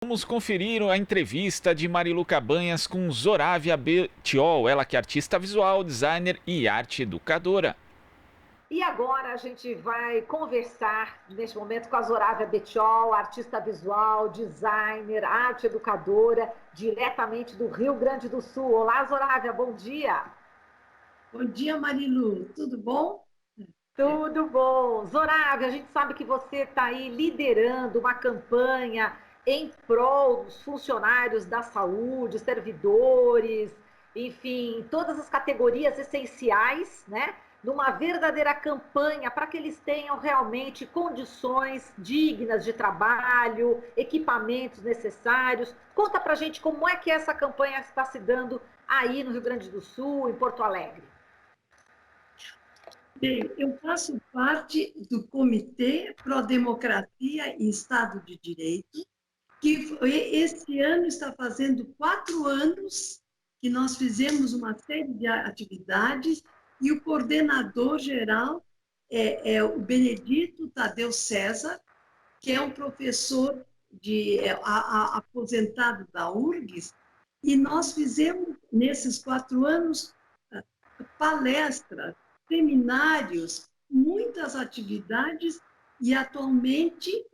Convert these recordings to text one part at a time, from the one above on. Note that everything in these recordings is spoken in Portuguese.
vamos conferir a entrevista de Marilu Cabanhas com Zorávia Betiol, ela que é artista visual, designer e arte educadora. E agora a gente vai conversar neste momento com a Zorávia Betiol, artista visual, designer, arte educadora, diretamente do Rio Grande do Sul. Olá, Zorávia, bom dia. Bom dia, Marilu. Tudo bom? Tudo bom. Zorávia, a gente sabe que você está aí liderando uma campanha em prol dos funcionários da saúde, servidores, enfim, todas as categorias essenciais, né? Numa verdadeira campanha para que eles tenham realmente condições dignas de trabalho, equipamentos necessários. Conta pra gente como é que essa campanha está se dando aí no Rio Grande do Sul, em Porto Alegre. Bem, eu faço parte do Comitê Pró-Democracia e Estado de Direito, que esse ano está fazendo 4 anos que nós fizemos uma série de atividades e o coordenador geral é o Benedito Tadeu César, que é um professor aposentado da URGS, e nós fizemos, nesses 4 anos, palestras, seminários, muitas atividades, e atualmente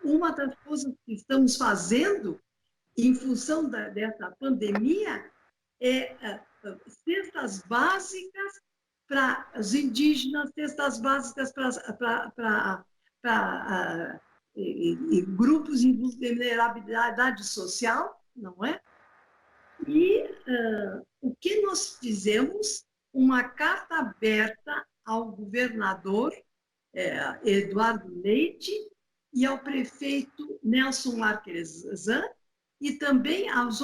uma das coisas que estamos fazendo em função dessa pandemia é cestas básicas para os indígenas, cestas básicas para grupos em vulnerabilidade social, não é? E o que nós fizemos? Uma carta aberta ao governador Eduardo Leite e ao prefeito Nelson Marquesan e também aos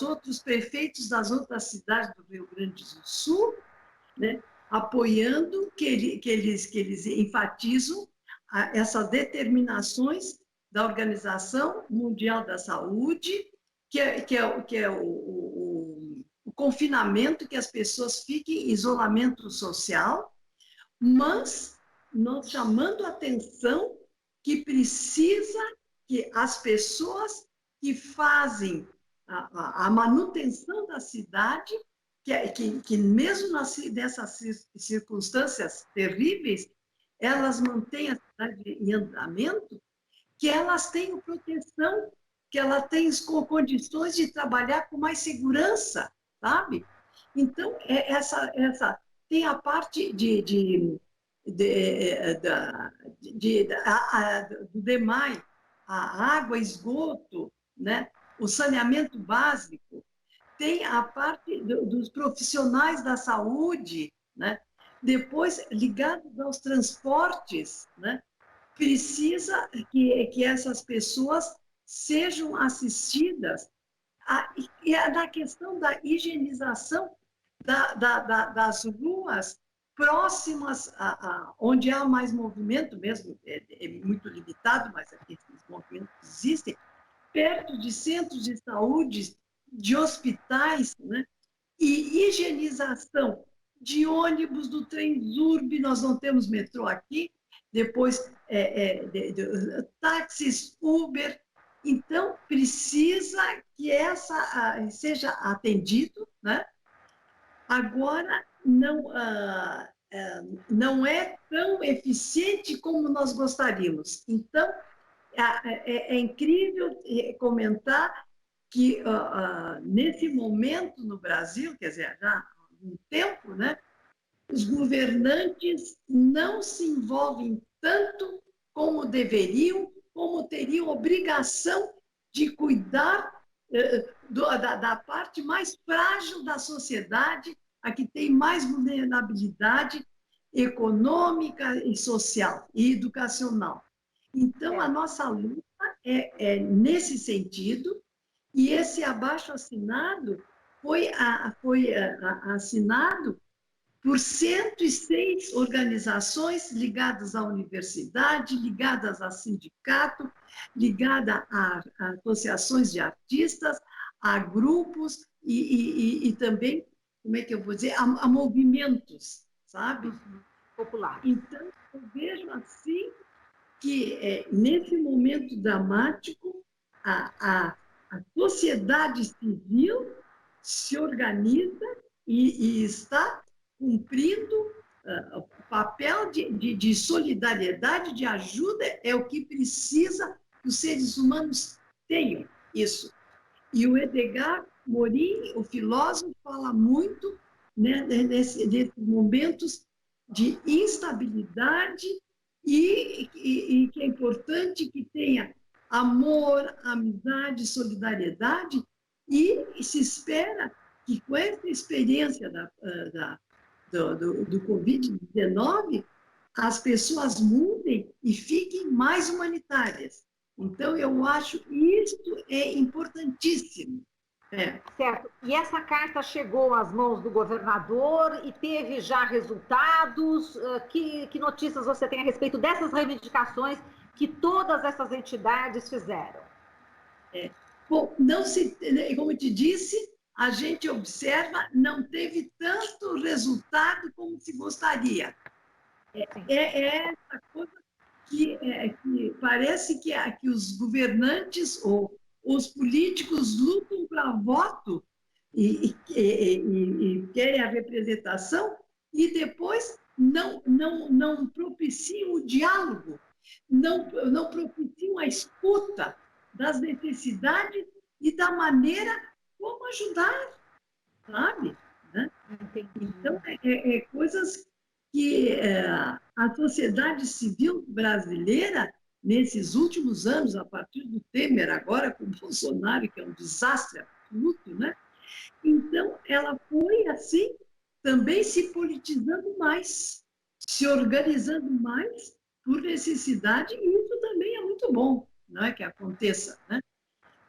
outros prefeitos das outras cidades do Rio Grande do Sul, né, apoiando que eles enfatizam essas determinações da Organização Mundial da Saúde, que é o confinamento, que as pessoas fiquem em isolamento social, mas nós chamando a atenção que precisa que as pessoas que fazem a manutenção da cidade, que mesmo nessas circunstâncias terríveis, elas mantêm a cidade em andamento, que elas tenham proteção, que elas tenham condições de trabalhar com mais segurança, sabe? Então, tem a parte do DEMAI, a água, esgoto, né? O saneamento básico, tem a parte dos profissionais da saúde, né? Depois, ligados aos transportes, né? Precisa que essas pessoas sejam assistidas. E na questão da higienização das ruas próximas onde há mais movimento, mesmo é muito limitado, mas aqui esses movimentos existem, perto de centros de saúde, de hospitais, né? E higienização de ônibus, do trem Zurb, nós não temos metrô aqui, depois táxis, Uber. Então, precisa que essa seja atendido, né? Agora, não é tão eficiente como nós gostaríamos. Então, é incrível comentar que, nesse momento no Brasil, quer dizer, já há algum tempo, né, os governantes não se envolvem tanto como deveriam, como teriam obrigação de cuidar da parte mais frágil da sociedade, a que tem mais vulnerabilidade econômica e social e educacional. Então, a nossa luta é nesse sentido, e esse abaixo-assinado foi assinado por 106 organizações ligadas à universidade, ligadas a sindicato, ligadas a associações de artistas, a grupos e também, como é que eu vou dizer, a movimentos, sabe? Popular. Então, eu vejo assim que, nesse momento dramático, a sociedade civil se organiza e está cumprindo o papel de solidariedade, de ajuda, é o que precisa que os seres humanos tenham isso. E o Edgar Morin, o filósofo, fala muito, né, nesses momentos de instabilidade e que é importante que tenha amor, amizade, solidariedade, e se espera que com essa experiência do Covid-19, as pessoas mudem e fiquem mais humanitárias. Então, eu acho isso é importantíssimo. Certo. E essa carta chegou às mãos do governador e teve já resultados? Que notícias você tem a respeito dessas reivindicações que todas essas entidades fizeram? Bom, não se, como eu te disse, a gente observa, não teve tanto resultado como se gostaria. É essa coisa que parece que os governantes ou os políticos lutam para voto e querem a representação e depois não propiciam o diálogo, não propiciam a escuta das necessidades e da maneira como ajudar, sabe? Né? Então, coisas que a sociedade civil brasileira, nesses últimos anos, a partir do Temer, agora com o Bolsonaro, que é um desastre absoluto, né? Então, ela foi, assim, também se politizando mais, se organizando mais por necessidade, e isso também é muito bom, não é que aconteça, né?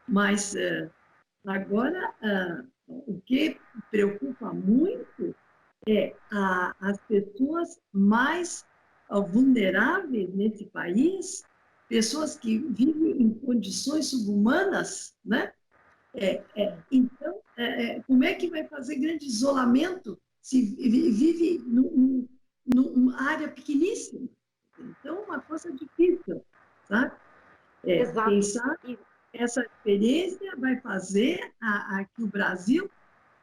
Mas, agora, o que preocupa muito é as pessoas mais vulneráveis nesse país, pessoas que vivem em condições subhumanas, né? Então, como é que vai fazer grande isolamento se vive numa área pequeníssima? Então, uma coisa difícil, sabe? Exato. Quem sabe essa experiência vai fazer que o Brasil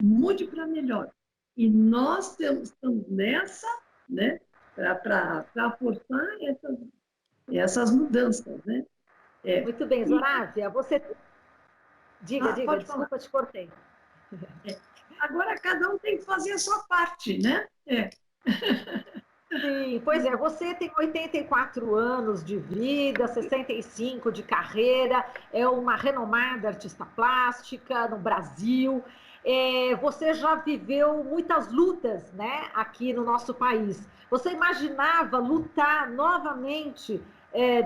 mude para melhor. E nós estamos nessa, né, para forçar essas mudanças, né? Muito bem, Zorávia, você... Diga, Pode desculpa, falar. te cortei. Agora, cada um tem que fazer a sua parte, né? Sim, pois é, você tem 84 anos de vida, 65 de carreira, é uma renomada artista plástica no Brasil. Você já viveu muitas lutas, né, aqui no nosso país. Você imaginava lutar novamente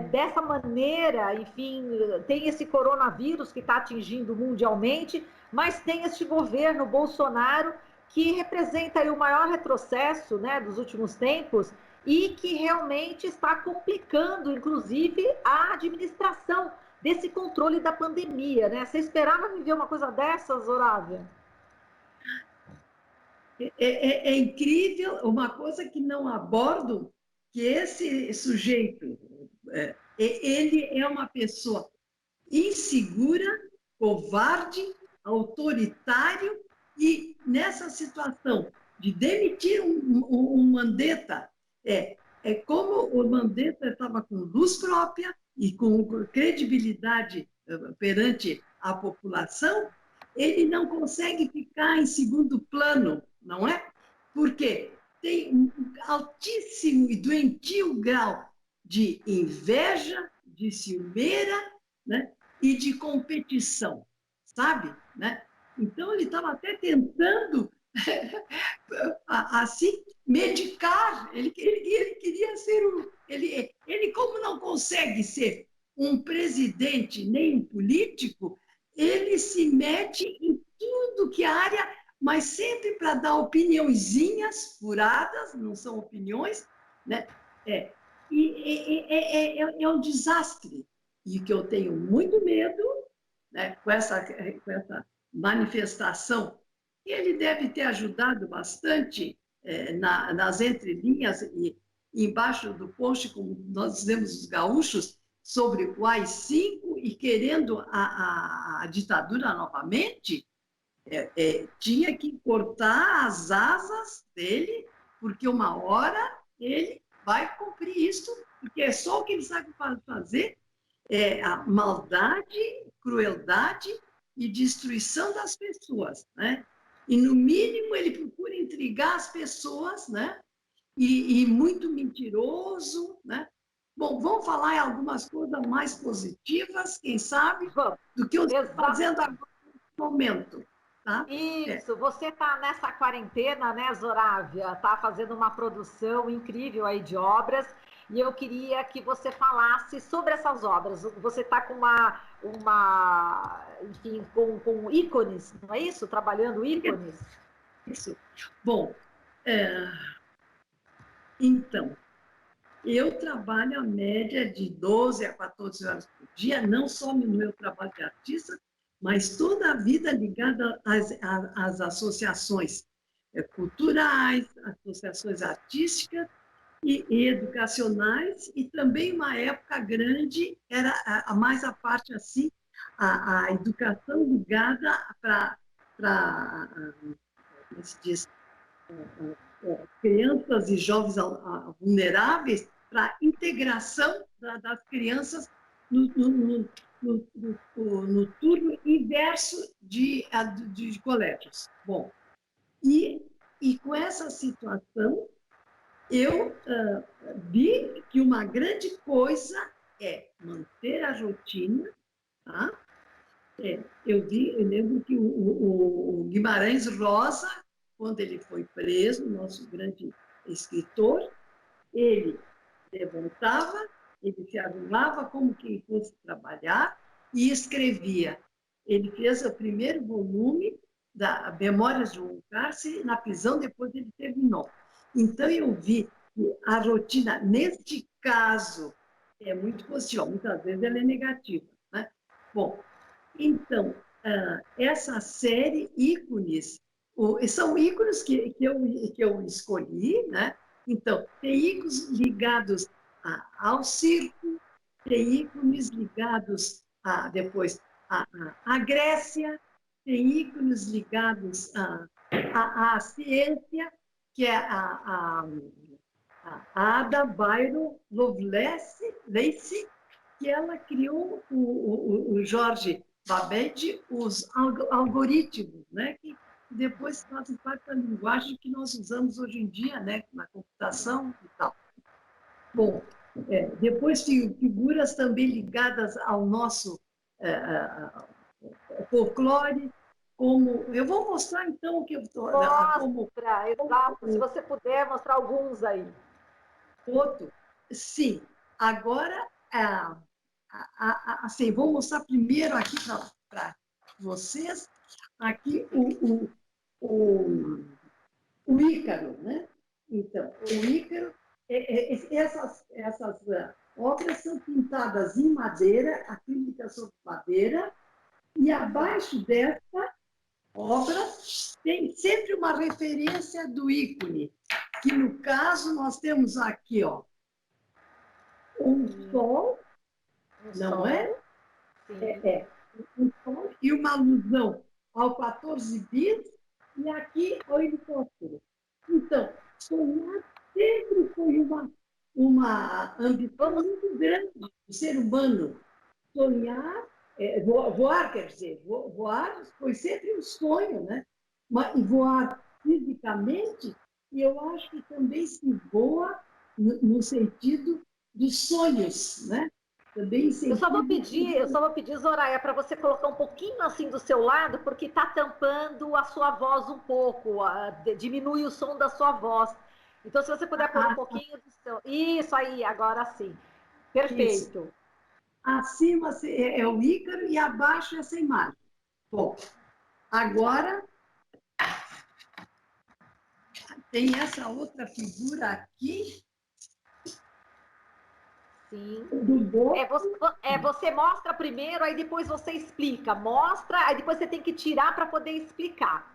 dessa maneira? Enfim, tem esse coronavírus que está atingindo mundialmente, mas tem este governo Bolsonaro que representa aí o maior retrocesso, né, dos últimos tempos e que realmente está complicando, inclusive, a administração desse controle da pandemia, né? Você esperava viver uma coisa dessas, Zorávia? É incrível, uma coisa que não abordo, que esse sujeito, ele é uma pessoa insegura, covarde, autoritário, e nessa situação de demitir um Mandetta, como o Mandetta estava com luz própria e com credibilidade perante a população, ele não consegue ficar em segundo plano, não é? Porque tem um altíssimo e doentio grau de inveja, de ciumeira, né? E de competição, sabe? Né? Então, ele estava até tentando, assim, medicar. Ele queria ser ele, como não consegue ser um presidente nem um político, ele se mete em tudo que é área, mas sempre para dar opiniõezinhas furadas, não são opiniões, né? É um desastre. E que eu tenho muito medo, né, com essa manifestação, e ele deve ter ajudado bastante nas entrelinhas e embaixo do post, como nós dizemos os gaúchos, sobre o AI-5 e querendo a ditadura novamente, tinha que cortar as asas dele, porque uma hora ele vai cumprir isso, porque é só o que ele sabe fazer, a maldade, crueldade e destruição das pessoas, né? E, no mínimo, ele procura intrigar as pessoas, né? E muito mentiroso, né? Bom, vamos falar em algumas coisas mais positivas, quem sabe, do que eu estou fazendo agora no momento. Tá? Isso, você está nessa quarentena, né, Zorávia? Está fazendo uma produção incrível aí de obras, e eu queria que você falasse sobre essas obras. Você está com enfim, com ícones, não é isso? Trabalhando ícones? Isso. Bom, então, eu trabalho a média de 12 a 14 horas por dia, não só no meu trabalho de artista, mas toda a vida ligada às associações culturais, associações artísticas e educacionais, e também uma época grande, era mais a parte assim, a educação ligada para, como se diz, crianças e jovens vulneráveis, para a integração das crianças no turno inverso de colégios. Bom, e com essa situação, eu vi que uma grande coisa é manter a rotina, tá? Eu lembro que o Guimarães Rosa, quando ele foi preso, nosso grande escritor, ele levantava, ele se arrumava como quem fosse trabalhar e escrevia. Ele fez o primeiro volume da Memórias de um Cárcere na prisão, depois ele terminou. Então, eu vi que a rotina, neste caso, é muito positiva, muitas vezes ela é negativa, né? Bom, então, essa série ícones, são ícones que eu escolhi, né? Então, tem ícones ligados ao circo, tem ícones ligados depois à Grécia, tem ícones ligados à ciência, que é a Ada Byron Lovelace, que ela criou o Jorge Babette, os algoritmos, né? Que depois fazem parte da linguagem que nós usamos hoje em dia, né? Na computação e tal. Bom, depois tem figuras também ligadas ao nosso folclore, como... Eu vou mostrar, então, o que eu estou... Mostra, exato. Se você puder mostrar alguns aí. Outro, sim. Agora, assim, vou mostrar primeiro aqui para vocês, aqui o Ícaro, né? Então, o Ícaro, essas obras são pintadas em madeira, acrílica sobre madeira, e abaixo dessa obra tem sempre uma referência do ícone, que no caso nós temos aqui, ó, um sol, não é? Um sol e uma alusão ao 14 bis, e aqui o helicóptero. Então, sonhar sempre foi uma ambição muito grande do ser humano. Sonhar, voar, quer dizer, voar foi sempre um sonho, né? E voar fisicamente, e eu acho que também se voa no sentido dos sonhos, né? Também eu só vou pedir, Zoraia, para você colocar um pouquinho assim do seu lado, porque está tampando a sua voz um pouco, diminui o som da sua voz. Então, se você puder pôr um pouquinho do seu... Isso aí, agora sim. Perfeito. Isso. Acima é o Ícaro e abaixo essa imagem. Bom, agora tem essa outra figura aqui. Sim. Você mostra primeiro, aí depois você explica. Mostra, aí depois você tem que tirar para poder explicar.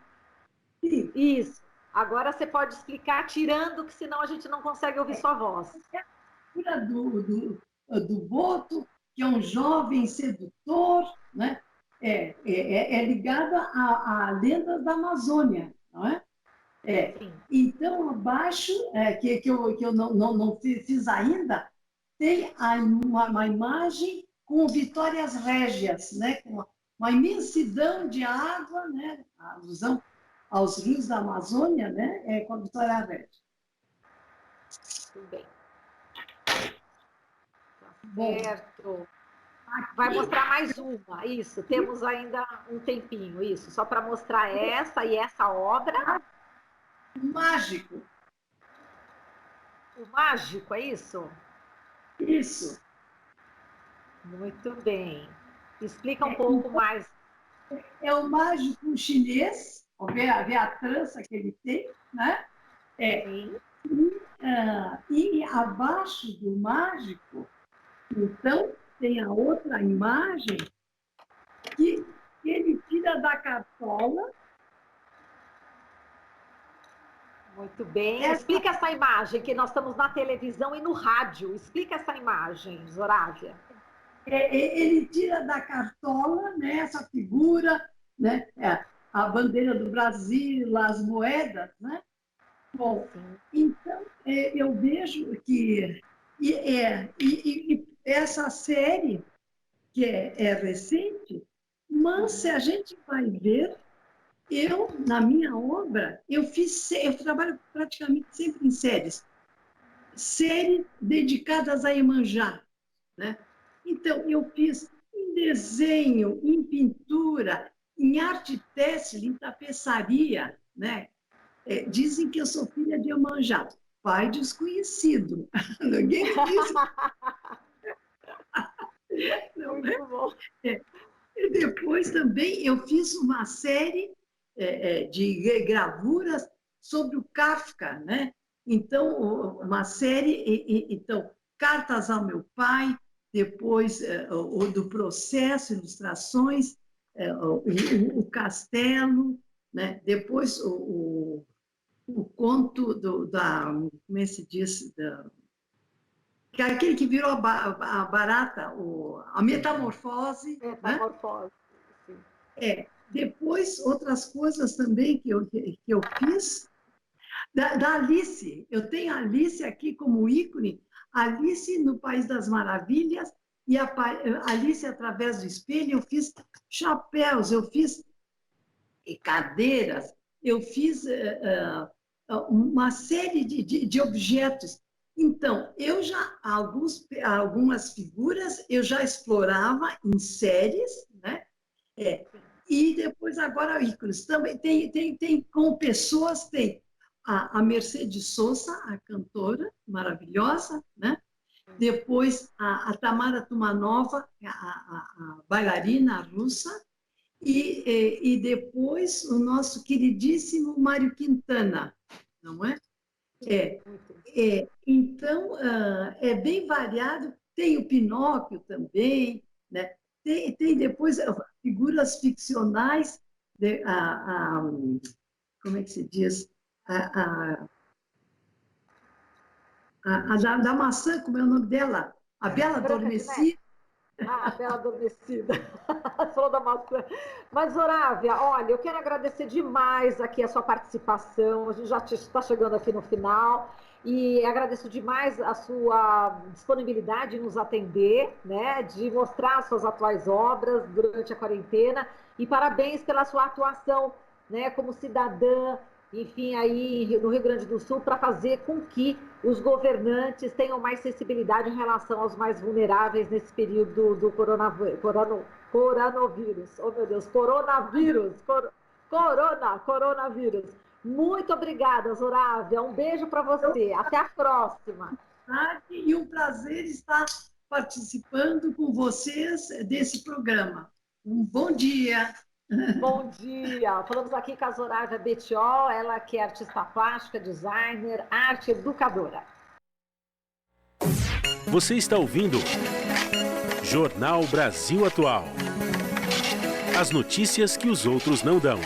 Sim. Isso. Agora você pode explicar tirando, que senão a gente não consegue ouvir sua voz. A figura do Boto que é um jovem sedutor, né? É ligado a lendas da Amazônia, não é? Então, abaixo, que eu não fiz ainda, tem uma imagem com Vitórias Régias, né? Com uma imensidão de água, né? A alusão aos rios da Amazônia, né? Com a Vitória Régia. Tudo bem. Bom, Certo. Vai mostrar mais uma, isso. Temos ainda um tempinho, isso. Só para mostrar essa e essa obra. Mágico. O mágico, é isso? Isso. Muito bem. Explica um pouco mais. É o mágico chinês, vê a trança que ele tem, né? Sim. E abaixo do mágico, então, tem a outra imagem que ele tira da cartola. Muito bem. Explica essa imagem, que nós estamos na televisão e no rádio. Explica essa imagem, Zorávia. Ele tira da cartola, né, essa figura, né, a bandeira do Brasil, as moedas, né? Bom, então eu vejo que essa série que é recente, mas se a gente vai ver, na minha obra, eu trabalho praticamente sempre em séries dedicadas a Iemanjá, né? Então, eu fiz em desenho, em pintura, em arte têxtil, em tapeçaria, né? Dizem que eu sou filha de Iemanjá, pai desconhecido. Ninguém me disse. Não, né? Muito bom. E depois também eu fiz uma série de gravuras sobre o Kafka, né? Então, uma série, então, Cartas ao Meu Pai, depois o do Processo, ilustrações, o Castelo, né? Depois o conto como é que se diz? Que é aquele que virou a barata, a metamorfose. Metamorfose. Né? Depois, outras coisas também que eu fiz, da Alice. Eu tenho a Alice aqui como ícone, Alice no País das Maravilhas, e a Alice através do espelho. Eu fiz chapéus, eu fiz cadeiras, eu fiz uma série de objetos. Então, algumas figuras eu já explorava em séries, né? E depois, agora, ícones. Também tem com pessoas, tem a Mercedes Sosa, a cantora maravilhosa, né? Depois, a Tamara Tumanova, a bailarina russa, e depois o nosso queridíssimo Mário Quintana, não é? Então, é bem variado. Tem o Pinóquio também, né? Tem depois figuras ficcionais, como é que se diz? Da maçã, como é o nome dela? A Bela Adormecida. A Bela Adormecida. Falou da maçã. Mas, Zorávia, olha, eu quero agradecer demais aqui a sua participação. A gente já está chegando aqui no final. E agradeço demais a sua disponibilidade em nos atender, né, de mostrar as suas atuais obras durante a quarentena. E parabéns pela sua atuação, né, como cidadã, enfim, aí no Rio Grande do Sul, para fazer com que os governantes tenham mais sensibilidade em relação aos mais vulneráveis nesse período do coronavírus. Oh, meu Deus, coronavírus. Muito obrigada, Zorávia. Um beijo para você. Até a próxima. E um prazer estar participando com vocês desse programa. Um bom dia. Bom dia. Falamos aqui com a Zorávia Bettiol, ela que é artista plástica, designer, arte educadora. Você está ouvindo Jornal Brasil Atual. As notícias que os outros não dão.